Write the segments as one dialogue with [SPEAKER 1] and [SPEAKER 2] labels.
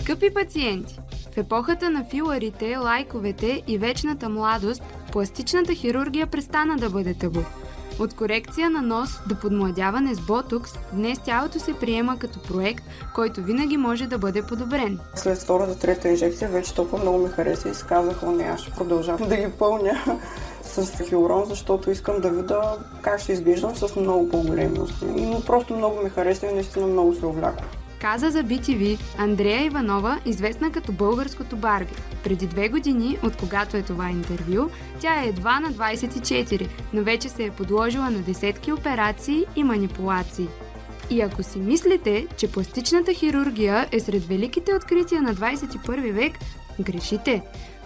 [SPEAKER 1] Скъпи пациенти, в епохата на филарите, лайковете и вечната младост, пластичната хирургия престана да бъде табу. От корекция на нос до подмладяване с ботокс, днес тялото се приема като проект, който винаги може да бъде подобрен.
[SPEAKER 2] След втората, трета инжекция вече толкова много ми хареса и си казах, не, аз ще продължавам да ги пълня с хиалурон, защото искам да видя как ще изглеждам с много по-големи устни. Но просто много ми хареса и наистина много се увлякох.
[SPEAKER 1] Каза за BTV Андрея Иванова, известна като българското Барби. Преди 2 години, от когато е това интервю, тя е едва на 24, но вече се е подложила на десетки операции и манипулации. И ако си мислите, че пластичната хирургия е сред великите открития на 21 век, грешите.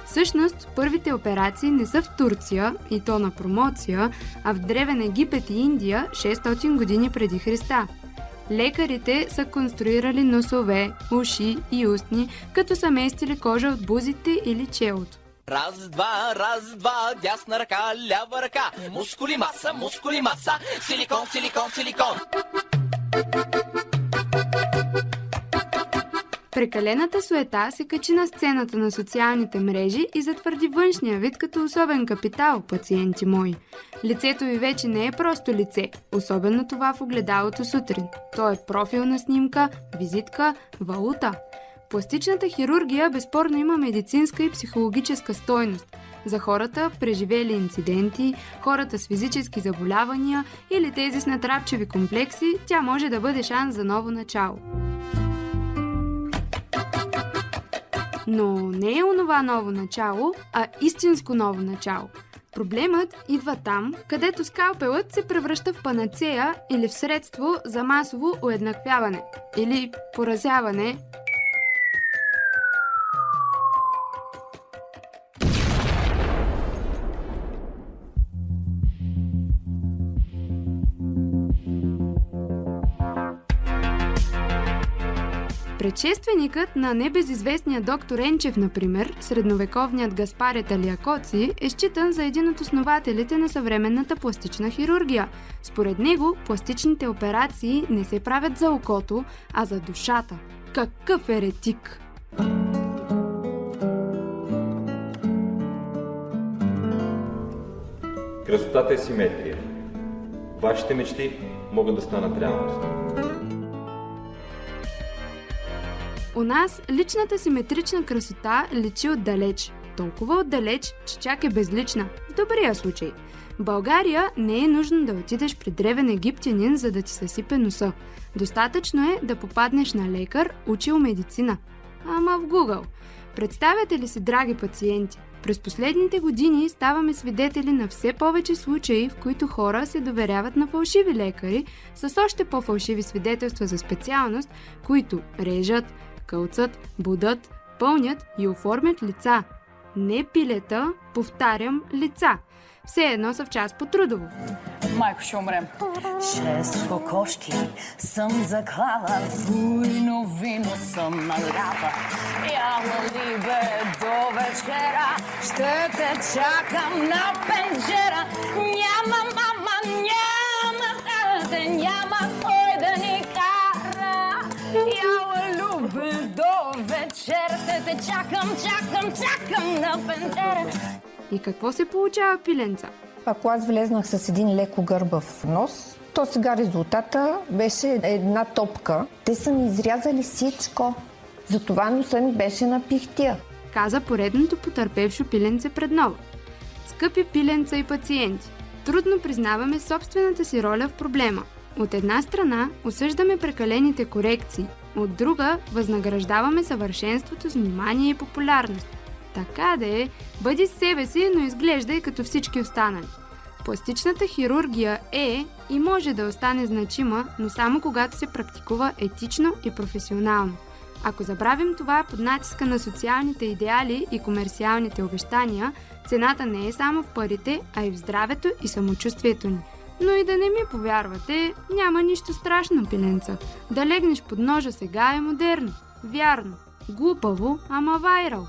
[SPEAKER 1] Всъщност, първите операции не са в Турция, и то на промоция, а в древен Египет и Индия 600 години преди Христа. Лекарите са конструирали носове, уши и устни, като са местили кожа от бузите или челото.
[SPEAKER 3] Раз, два, дясна ръка, лява ръка. Мускули маса, силикон.
[SPEAKER 1] Прекалената суета се качи на сцената на социалните мрежи и затвърди външния вид като особен капитал, пациенти мои. Лицето ви вече не е просто лице, особено това в огледалото сутрин. То е профилна снимка, визитка, валута. Пластичната хирургия безспорно има медицинска и психологическа стойност. За хората, преживели инциденти, хората с физически заболявания или тези с натрапчеви комплекси, тя може да бъде шанс за ново начало. Но не е онова ново начало, а истинско ново начало. Проблемът идва там, където скалпелът се превръща в панацея или в средство за масово уеднаквяване или поразяване. Предшественикът на небезизвестния доктор Енчев, например, средновековният Гаспаре Талиакоци, е считан за един от основателите на съвременната пластична хирургия. Според него, пластичните операции не се правят за окото, а за душата. Какъв еретик!
[SPEAKER 4] Красотата е симетрия. Вашите мечти могат да станат реалност.
[SPEAKER 1] У нас личната симетрична красота личи отдалеч. Толкова отдалеч, че чак е безлична. В добрия случай. В България не е нужно да отидеш при древен египтянин, за да ти съсипе носа. Достатъчно е да попаднеш на лекар, учил медицина. Ама в Google. Представяте ли си, драги пациенти? През последните години ставаме свидетели на все повече случаи, в които хора се доверяват на фалшиви лекари с още по-фалшиви свидетелства за специалност, които режат, кълцат, будат, пълнят и оформят лица. Не пилета, повтарям, лица. Все едно са в час по трудово.
[SPEAKER 5] Майко, ще умрем. 6 кокошки съм заклала, буйно вино съм наляла. Яла ли бе до вечера, ще те чакам на пенджера. Няма мама, няма тате, няма кой да ни кара. Яла любе до вечера, ще те чакам на пенджера.
[SPEAKER 1] И какво се получава, пиленца?
[SPEAKER 6] Ако аз влезнах с един леко гърбав нос, то сега резултата беше една топка. Те са ми изрязали всичко. Затова носа ми беше на пихтия.
[SPEAKER 1] Каза поредното потърпевшо пиленце пред нова. Скъпи пиленца и пациенти, трудно признаваме собствената си роля в проблема. От една страна осъждаме прекалените корекции, от друга възнаграждаваме съвършенството с внимание и популярност. Така да е, бъди себе си, но изглеждай като всички останали. Пластичната хирургия е и може да остане значима, но само когато се практикува етично и професионално. Ако забравим това под натиска на социалните идеали и комерциалните обещания, цената не е само в парите, а и в здравето и самочувствието ни. Но и да не ми повярвате, няма нищо страшно, пиленца. Да легнеш под ножа сега е модерно. Вярно. Глупаво, ама вайрал.